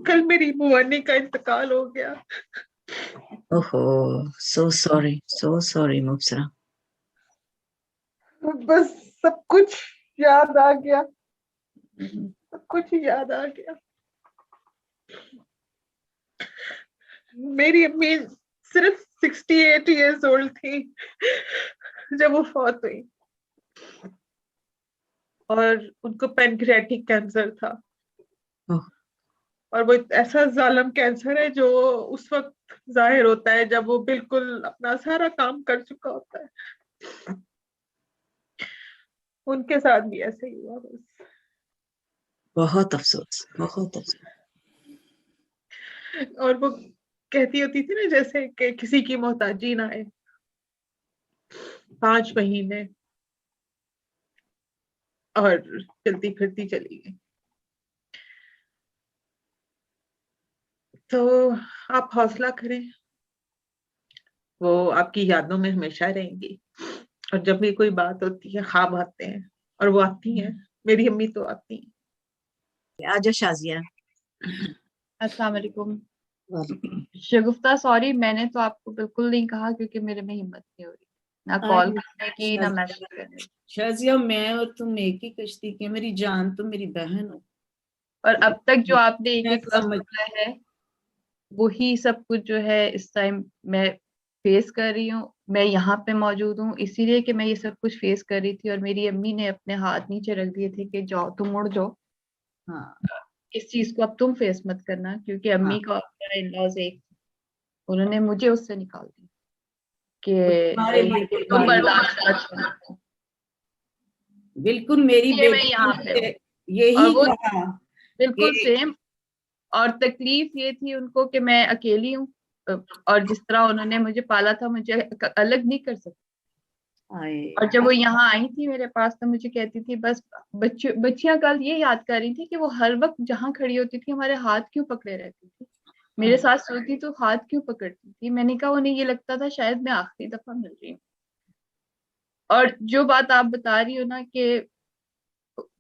कल मेरी बुआनी का इंतकाल हो गया। करो। ओहो, सो सॉरी मुबसरा। बस सब कुछ याद आ गया, सब कुछ याद आ गया। मेरी अम्मी सिर्फ 68 इयर्स ओल्ड थी जब वो फौत हुई, और उनको पैनक्रियाटिक कैंसर था। ओह। और वो ऐसा जालिम कैंसर है जो उस वक्त जाहिर होता है जब वो बिल्कुल अपना सारा काम कर चुका होता है। उनके साथ भी ऐसे ही हुआ बस। बहुत अफसोस, बहुत अफसोस। और वो कहती होती थी ना, जैसे कि किसी की मोहताजी ना आए। 5 महीने और चलती फिरती चली गई। तो आप हौसला करें, वो आपकी यादों में हमेशा रहेंगी। और जब भी कोई बात होती है, ख्वाब आते हैं, और वो आती हैं, मेरी अम्मी तो आती हैं। आजा शाजिया। अस्सलाम वालेकुम शगुफ्ता, सॉरी मैंने तो आपको बिल्कुल नहीं कहा क्योंकि मेरे में हिम्मत नहीं हो रही ना कॉल करने की ना मैसेज करने की। शाजिया, मैं और तुम एक ही कश्ती के, मेरी जान तो मेरी बहन हो। और अब तक जो आपने एक मैं एक वक्त समझ बोला है वही सब कुछ जो है इस टाइम मैं फेस कर रही हूँ। मैं यहाँ पे मौजूद हूँ इसीलिए कि मैं ये सब कुछ फेस कर रही थी और मेरी अम्मी ने अपने हाथ नीचे रख दिए थे कि जाओ तुम उड़ जाओ, हाँ इस चीज को अब तुम फेस मत करना। क्योंकि अम्मी हाँ। का इन-लॉज एक, उन्होंने मुझे उससे निकाल दिया तुम्हारे लिए कि तुम कुर्बानी। बर्दाश्त मत करो। बिल्कुल मेरी ये मैं बेटी यहाँ पे ने हूँ यही और वो कहा बिल्कुल कि सेम। और तकलीफ ये थी उनको कि मैं अकेली हूँ और जिस तरह उन्होंने मुझे पाला था मुझे अलग नहीं कर सकती। और जब वो यहाँ आई थी मेरे पास तो मुझे कहती थी बस बच्चियां कल ये याद कर रही थी कि वो हर वक्त जहाँ खड़ी होती थी हमारे हाथ क्यों पकड़े रहती थी, मेरे साथ सोती तो हाथ क्यों पकड़ती थी। मैंने कहा उन्हें ये लगता था शायद मैं आखिरी दफा मिल रही हूँ। और जो बात आप बता रही हो ना कि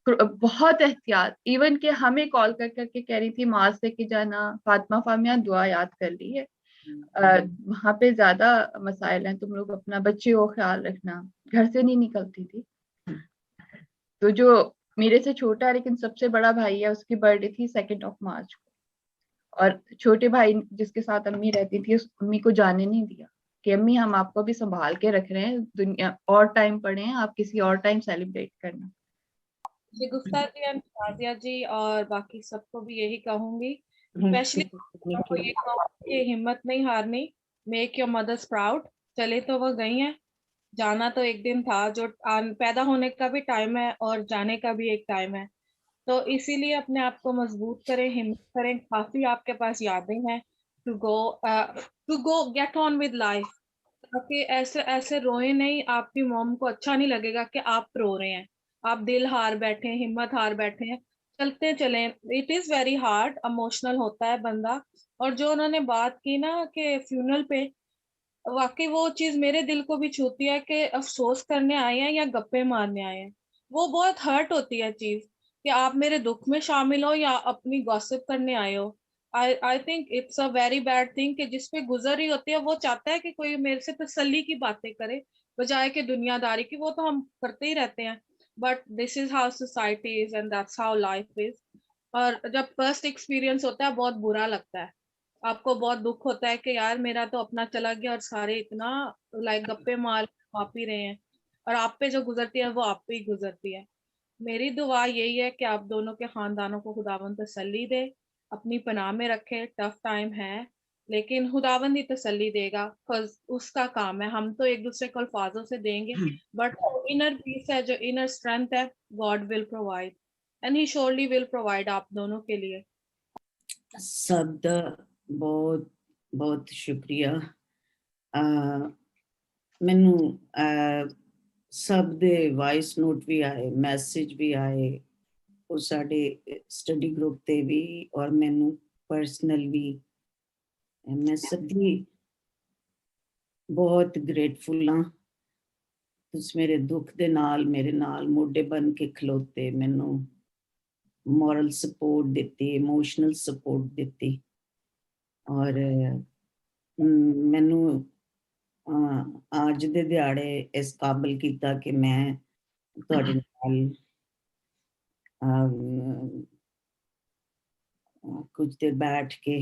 बहुत एहतियात, इवन कि हमें कॉल कर करके कह रही थी मास्क लेके जाना, फातिमा फामिया दुआ याद कर ली है, वहां पे ज्यादा मसाइल हैं, तुम लोग अपना बच्चे को ख्याल रखना, घर से नहीं निकलती थी। तो जो मेरे से छोटा है लेकिन सबसे बड़ा भाई है उसकी बर्थडे थी 2 मार्च को, और छोटे भाई जिसके साथ अम्मी रहती थी उस अम्मी को जाने नहीं दिया कि अम्मी हम आपको भी संभाल के रख रहे हैं, दुनिया और टाइम पड़े हैं, आप किसी और टाइम सेलिब्रेट करना। शगुफ्ता जी एंड शाजिया जी और बाकी सबको भी यही कहूंगी, स्पेशली को ये कहूंगी कि हिम्मत नहीं हारनी, मेक योर मदर्स प्राउड। चले तो वो गई हैं, जाना तो एक दिन था, जो पैदा होने का भी टाइम है और जाने का भी एक टाइम है। तो इसीलिए अपने आप को मजबूत करें, हिम्मत करें, काफी आपके पास यादें हैं to go get on with life. ताकि ऐसे ऐसे रोए नहीं, आपकी मॉम को अच्छा नहीं लगेगा कि आप रो रहे हैं, आप दिल हार बैठे हैं, हिम्मत हार बैठे हैं। चलते चलें, it is very hard, emotional होता है बंदा। और जो उन्होंने बात की ना कि फ्यूनरल पे, वाकई वो चीज मेरे दिल को भी छूती है कि अफसोस करने आए हैं या गप्पे मारने आए हैं। वो बहुत हर्ट होती है चीज कि आप मेरे दुख में शामिल हो या अपनी गॉसिप करने आए हो। I think it's a very bad thing कि जिस पे गुजर रही होती है वो चाहता है कि कोई मेरे से तसल्ली की बातें करे बजाय कि दुनियादारी की। वो तो हम करते ही रहते हैं, but this is how society is and that's how life is. और जब फर्स्ट एक्सपीरियंस होता है बहुत बुरा लगता है, आपको बहुत दुख होता है कि यार मेरा तो अपना चला गया और सारे इतना लाइक गप्पे मार आप ही रहे हैं, और आप पे जो गुजरती है वो आप पे ही गुजरती है। मेरी दुआ यही है कि आप दोनों के खानदानों को खुदावंद तसल्ली दे, अपनी पनाह में रखे। टफ टाइम है लेकिन खुदावंद ही तसल्ली देगा, उसका काम है, हम तो एक दूसरे को अल्फाजों से देंगे, बट इनर पीस है, जो इनर स्ट्रेंथ है, God will provide and he surely will provide आप दोनों के लिए। सब दा बहुत बहुत शुक्रिया। मैनू सब दे वॉइस नोट भी आए, मैसेज भी आए, और साडे स्टडी ग्रुप ते भी और मैनू पर्सनल भी। मैं सबकी बहुत ग्रेटफुल हाँ ਤੁਸੀਂ ਮੇਰੇ ਦੁੱਖ ਦੇ ਨਾਲ ਮੇਰੇ ਨਾਲ ਮੋਢੇ ਬਨ ਕੇ ਖਲੋਤੇ, ਮੈਨੂੰ ਮੋਰਲ ਸਪੋਰਟ ਦਿੱਤੀ, ਇਮੋਸ਼ਨਲ ਸਪੋਰਟ ਦਿੱਤੀ, ਔਰ ਮੈਨੂੰ ਅੱਜ ਦੇ ਦਿਹਾੜੇ ਇਸ ਕਾਬਲ ਕੀਤਾ ਕਿ ਮੈਂ ਤੁਹਾਡੇ ਨਾਲ ਕੁਝ ਦੇਰ ਬੈਠ ਕੇ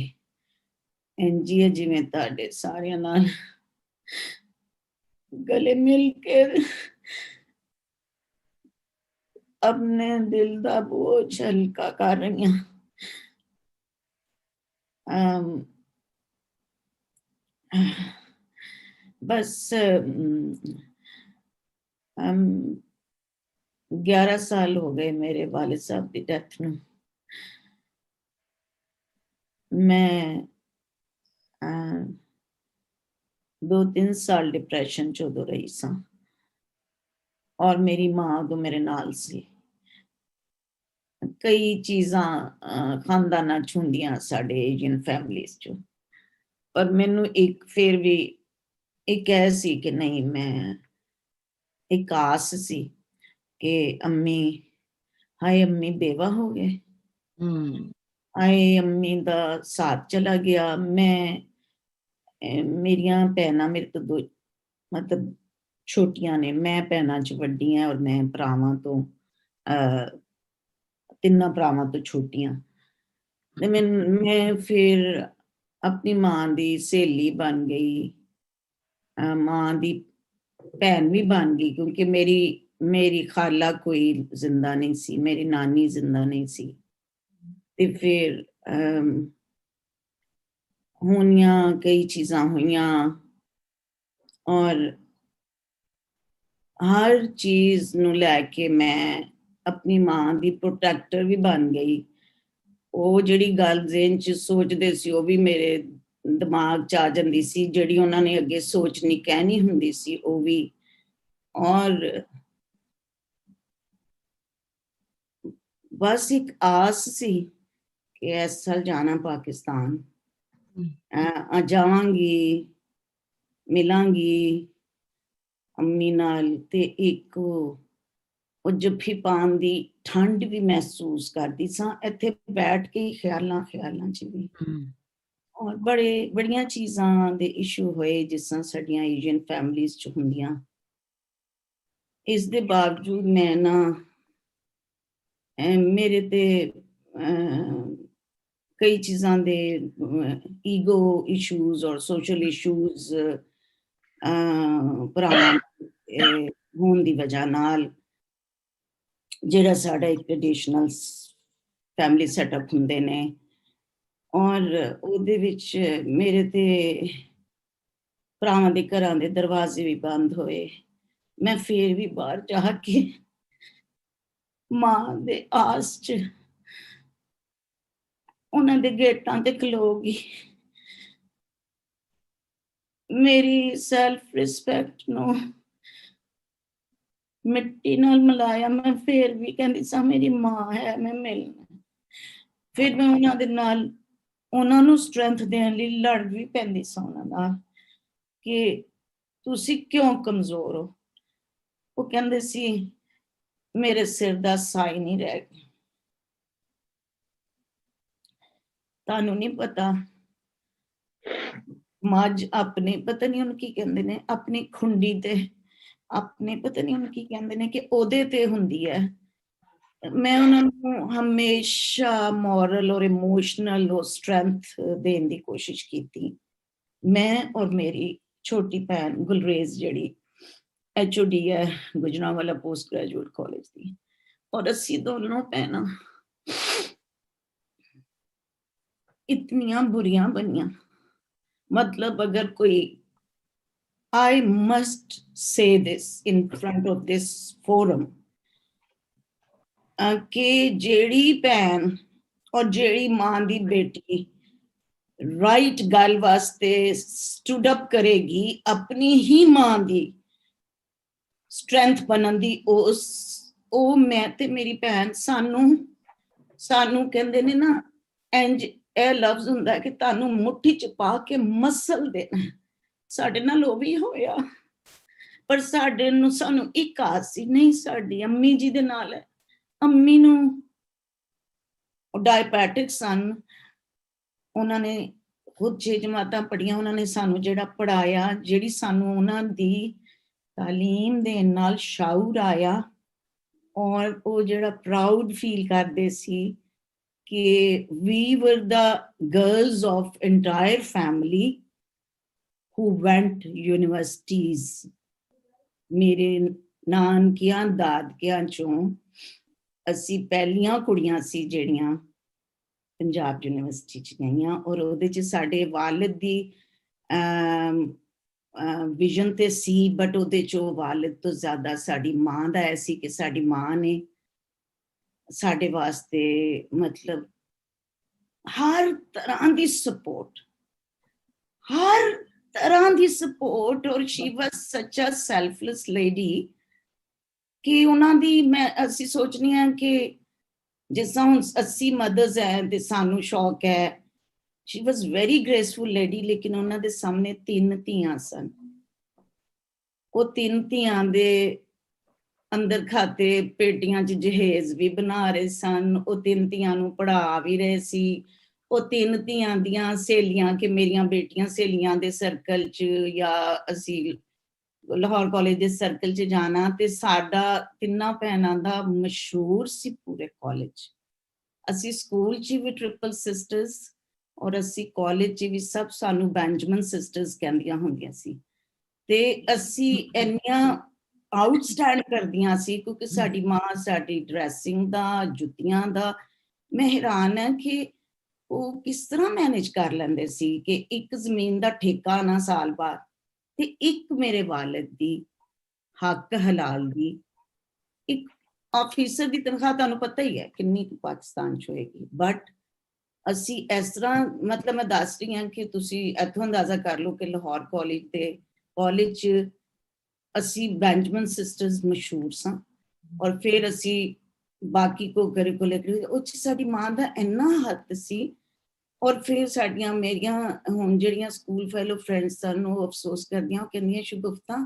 ਇੰਝ ਹੀ ਜਿਵੇਂ ਤੁਹਾਡੇ ਸਾਰਿਆਂ ਨਾਲ गले मिल के अपने दिल दा बोझ हल्का कर रही हूं। बस 11 साल हो गए मेरे वालिद साहब की डेथ नूं। मैं 2-3 साल डिप्रैशन च उदों रही सां, और मेरी मां उदों मेरे नाल सी। कई चीज़ां खानदाना च हुंदियां साडे एशियन फैमिलीज च, पर मैनू एक फिर भी एक सी कि नहीं, मैं एक आस सी कि अम्मी, हाय अम्मी बेवा हो गए, हाय अम्मी दा साथ चला गया। मैं मेरियां भैनां मेरे तो 2 मतलब छोटियां ने, मैं भैनां च वड्डी हां और मैं भरावां तो 3 भरावां तो छोटियां। ते मैं फिर अपनी मां दी सहेली बन गई, मां दी भैन भी बन गई, क्योंकि मेरी खाला कोई जिंदा नहीं सी, मेरी नानी जिंदा नहीं सी। ते फिर होनियां कई चीज़ां हुईयां, और हर चीज़ नूं लैके मैं अपनी मां दी प्रोटैक्टर भी बन गई। वो जिहड़ी गल ज़हन च सोचदे सी वो भी मेरे दिमाग च आ जांदी सी, जिहड़ी उन्हां ने अगे सोचनी कहनी हुंदी सी वो भी। और बस एक आस सी कि इस साल जाना पाकिस्तान, जावांगी, मिलांगी अम्मी नाल, ते एक वो जफ्फी पान दी ठंड भी महसूस करती सां इत्थे बैठ के ही, ख्यालां च भी। और बड़ियां चीज़ां दे इशू होए जिस तरह साडियां एशियन फैमिलीज च हुंदियां। इस दे बावजूद मैं ना मेरे ते कई चीज़ां दे ईगो इशूज और सोशल इशूज भरावां होने दी वजह नाल जेड़ा साडा एक ट्रेडिशनल फैमिली सैटअप हुंदे ने, और ओहदे विच मेरे ते भरावां दे घरां दे दरवाजे भी बंद होए। मैं फिर भी बाहर जाके मां दे आस च उन्हां दे गेटां ते खलोगी। मेरी सेल्फ रिस्पेक्ट नूं मिट्टी नाल मिलाया। मैं फिर भी कहंदी सा मेरी मां है, मैं मिलना। फिर मैं उन्हां दे नाल उन्हां नूं स्ट्रेंथ देण लई लड़ भी पैंदी सा उन्हां नाल कि तुसी क्यों कमजोर हो। वो कहंदे सी मेरे सिर दा साई नहीं रह गया। तानू नहीं पता, मज अपने पता नहीं उन की कहंदे ने अपनी खुंडी ते अपने पता नहीं उन की कहंदे ने कि ओदे ते हुंदी है। मैं उन्होंने हमेशा मॉरल और इमोशनल स्ट्रेंथ देने की कोशिश की थी। मैं और मेरी छोटी भैन गुलरेज जड़ी HOD है गुजरांवाला पोस्ट ग्रेजुएट कॉलेज की, और असी दोनों भैन इतनियां बुरियां बनियां। मतलब अगर कोई, I must say this in front of this forum, कि जेड़ी भैन और जेड़ी मां दी बेटी राइट गल वास्ते स्टूड अप करेगी, अपनी ही मां दी स्ट्रेंथ बनन दी, ओ मैं ते मेरी भैन सानू कहंदे ने ना, इंज ए लफ्ज हुंदा है कि तानू मुट्ठी च पा के मसल देना। साडे नाल ओ भी होया। ਪਰ ਸਾਡੇ ਨੂੰ ਸਾਨੂੰ ਇੱਕ ਆਸ ਸੀ, ਨਹੀਂ ਸਾਡੀ ਅੰਮੀ ਜੀ ਦੇ ਨਾਲ ਹੈ, ਅੰਮੀ ਨੂੰ ਡਾਇਬੈਟਿਕ ਸਨ, ਉਹਨਾਂ ਨੇ ਖੁਦ 6 ਜਮਾਤਾਂ ਪੜ੍ਹੀਆਂ, ਉਹਨਾਂ ਨੇ ਸਾਨੂੰ ਜਿਹੜਾ ਪੜ੍ਹਾਇਆ, ਜਿਹੜੀ ਸਾਨੂੰ ਉਹਨਾਂ ਦੀ ਤਾਲੀਮ ਦੇ ਨਾਲ ਸ਼ਾਉਰ ਆਇਆ, ਔਰ ਉਹ ਜਿਹੜਾ ਪ੍ਰਾਊਡ ਫੀਲ ਕਰਦੇ ਸੀ ਕਿ we were the girls of entire family who went universities. ਮੇਰੇ ਨਾਨਕਿਆਂ ਦਾਦਕਿਆਂ ਚੋਂ ਅਸੀਂ ਪਹਿਲੀਆਂ ਕੁੜੀਆਂ ਸੀ ਜਿਹੜੀਆਂ ਪੰਜਾਬ ਯੂਨੀਵਰਸਿਟੀ ਚ ਗਈਆਂ, ਔਰ ਉਹਦੇ ਚ ਸਾਡੇ ਵਾਲਿਦ ਦੀ ਵਿਜ਼ਨ ਤੇ ਸੀ, ਬਟ ਉਹਦੇ ਚ ਵਾਲਿਦ ਤੋਂ ਜ਼ਿਆਦਾ ਸਾਡੀ ਮਾਂ ਦਾ ਐ ਸੀ ਕਿ ਸਾਡੀ ਮਾਂ ਨੇ ਸਾਡੇ ਵਾਸਤੇ ਮਤਲਬ ਹਰ ਤਰ੍ਹਾਂ ਦੀ ਸਪੋਰਟ, ਹਰ ਤਰ੍ਹਾਂ ਦੀ ਸਪੋਰਟ, ਔਰ ਸ਼ੀ ਵਾਸ ਸੱਚ ਅ ਸੈਲਫਲੈਸ ਲੇਡੀ ਕਿ ਉਹਨਾਂ ਦੀ ਅਸੀਂ ਸੋਚਨੀ ਹਾਂ ਕਿ ਜਿਸ ਤਰ੍ਹਾਂ ਹੁਣ 80 ਮਦਰਸ ਹੈ ਤੇ ਸਾਨੂੰ ਸ਼ੌਕ ਹੈ, she was very graceful lady, ਲੇਕਿਨ ਉਹਨਾਂ ਦੇ ਸਾਹਮਣੇ 3 ਧੀਆਂ ਸਨ। ਉਹ 3 ਧੀਆਂ ਦੇ ਅੰਦਰ ਖਾਤੇ ਪੇਟੀਆਂ 'ਚ ਜਹੇਜ਼ ਵੀ ਬਣਾ ਰਹੇ ਸਨ, ਉਹ 3 ਧੀਆਂ ਨੂੰ ਪੜ੍ਹਾ ਵੀ ਰਹੇ ਸੀ। ਉਹ 3 ਧੀਆਂ ਦੀਆਂ ਸਹੇਲੀਆਂ, ਕਿ ਮੇਰੀਆਂ ਬੇਟੀਆਂ ਸਹੇਲੀਆਂ ਦੇ ਸਰਕਲ 'ਚ ਜਾਂ ਅਸੀਂ ਲਾਹੌਰ ਕਾਲਜ ਦੇ ਸਰਕਲ 'ਚ ਜਾਣਾ, ਤੇ ਸਾਡਾ 3 ਭੈਣਾਂ ਦਾ ਮਸ਼ਹੂਰ ਸੀ ਪੂਰੇ ਕਾਲਜ। ਅਸੀਂ ਸਕੂਲ 'ਚ ਵੀ ਟ੍ਰਿਪਲ ਸਿਸਟਰਸ, ਔਰ ਅਸੀਂ ਕਾਲਜ 'ਚ ਵੀ ਸਭ ਸਾਨੂੰ ਬੈਂਜਮਨ ਸਿਸਟਰਸ ਕਹਿੰਦੀਆਂ ਹੁੰਦੀਆਂ ਸੀ। ਤੇ ਅਸੀਂ ਇੰਨੀਆਂ ਆਊਟਸਟੈਂਡ ਕਰਦੀਆਂ ਸੀ ਕਿਉਂਕਿ ਸਾਡੀ ਮਾਂ ਸਾਡੀ ਡਰੈਸਿੰਗ ਦਾ, ਜੁੱਤੀਆਂ ਦਾ, ਮੈਂ ਹੈਰਾਨ ਹਾਂ ਕਿ ਉਹ ਕਿਸ ਤਰ੍ਹਾਂ ਮੈਨੇਜ ਕਰ ਲੈਂਦੇ ਸੀ ਕਿ ਇੱਕ ਜ਼ਮੀਨ ਦਾ ਠੇਕਾ ਨਾ ਸਾਲ ਬਾਅਦ, ਤੇ ਇੱਕ ਮੇਰੇ ਵਾਲਿਦ ਦੀ ਹੱਕ ਹਲਾਲ ਦੀ, ਇੱਕ ਆਫਿਸਰ ਦੀ ਤਨਖਾਹ ਤੁਹਾਨੂੰ ਪਤਾ ਹੀ ਹੈ ਕਿੰਨੀ ਕੁ ਪਾਕਿਸਤਾਨ 'ਚ ਹੋਏਗੀ। ਬਟ ਅਸੀਂ ਇਸ ਤਰ੍ਹਾਂ, ਮਤਲਬ ਮੈਂ ਦੱਸ ਰਹੀ ਹਾਂ ਕਿ ਤੁਸੀਂ ਇੱਥੋਂ ਅੰਦਾਜ਼ਾ ਕਰ ਲਓ ਕਿ ਲਾਹੌਰ ਕਾਲਜ ਤੇ ਕਾਲਜ 'ਚ ਅਸੀਂ ਬੈਂਜਮਨ ਸਿਸਟਰਸ ਮਸ਼ਹੂਰ ਸਾਂ, ਔਰ ਫਿਰ ਅਸੀਂ ਬਾਕੀ ਕੋ ਕਰਿਕੂਲਰ ਉਹ 'ਚ ਸਾਡੀ ਮਾਂ ਦਾ ਇੰਨਾ ਹੱਥ ਸੀ। ਔਰ ਫਿਰ ਸਾਡੀਆਂ ਮੇਰੀਆਂ ਹੁਣ ਜਿਹੜੀਆਂ ਸਕੂਲ ਫੈਲੋ फ्रेंड्स सन, वो अफसोस करदियां, कहदियां शगुफ्ता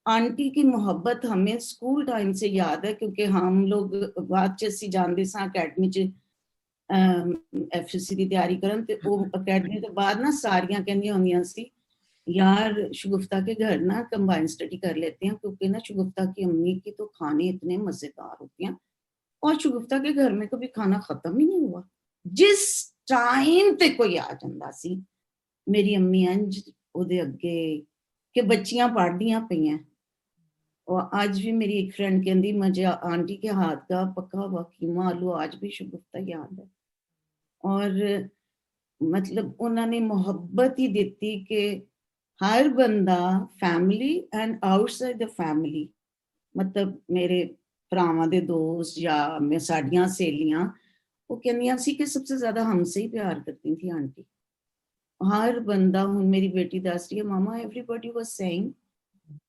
आंटी की मोहब्बत हमें स्कूल टाइम से याद है, क्योंकि हम लोग बाद च असी जांदे सां अकैडमी च FSC की तैयारी करन, ते वो अकैडमी तो बाद ना सारियां कहंदियां होंदियां सी यार शगुफ्ता के घर ना कंबाइन स्टडी कर लेते हैं, क्योंकि ना शगुफ्ता की अम्मी की तो खाने इतने मजेदार होते हैं, और शगुफ्ता के घर में कभी खाना खत्म ही नहीं हुआ। जिस टाइम ते कोई आ जांदा सी, मेरी अम्मी अंज ओदे अगे कि बच्चियां पढ़दियां पईयां, और आज भी मेरी एक फ्रेंड कहंदी मुझे आंटी के हाथ का पका हुआ कीमा आलू आज भी शगुफ्ता याद है। और मतलब उन्होंने मोहब्बत ही देती कि हर बंदा family and outside the family, मतलब मेरे भरावां दे दोस्त या मैं साडियां सहेलियां, वो कहनियां सी कि सबसे ज्यादा हमसे ही प्यार करती थी आंटी। हर बंदा, हुन मेरी बेटी दस रही है मामा एवरीबॉडी वाज सेइंग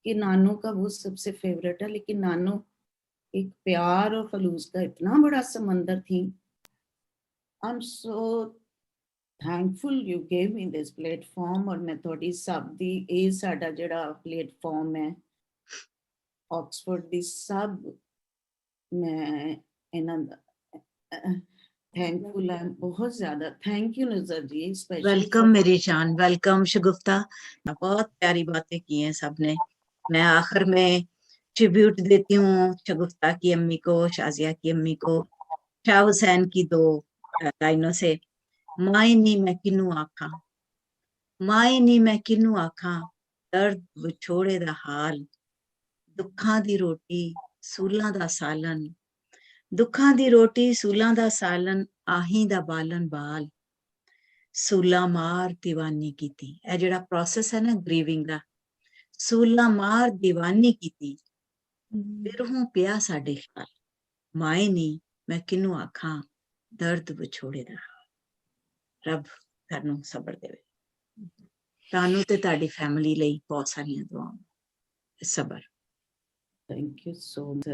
कि नानू का वो सबसे फेवरेट है, लेकिन नानू एक प्यार और खलूस का इतना बड़ा समंदर थी। I am so thankful you gave me this platform, और मैं थोड़ी सब दी ये साडा जेड़ा प्लेटफॉर्म है ऑक्सफोर्ड दी सब मैं इन्हां थैंकफुल है, बहुत ज्यादा थैंक यू नजर जी। वेलकम मेरी जान, वेलकम शगुफ्ता, बहुत प्यारी बातें की हैं सबने। मैं आखिर में ट्रिब्यूट देती हूँ शगुफ्ता की अम्मी को, शाजिया की अम्मी को, शाह हुसैन की 2 लाइनों से। माई नी मैं किनू आखा, माई नी मैं किनू आखा, दर्द विछोड़े दा हाल, दुखां दी रोटी सूलां दा सालन, दुखां दी रोटी सूलां दा सालन, आहीं दा बालन बाल, सूला मार दीवानी कीती। ए जेड़ा प्रोसेस है ना ग्रीविंग दा, सूला मार दीवानी कीती, बिरहों पिया साडे ख्याल, माए नी मैं किनू आखां, दर्द विछोड़े दा। रब थानू सबर देवे, तानू ते ताड़ी फैमिली लई बहुत सारियां दुआवां, सबर। Thank you so much.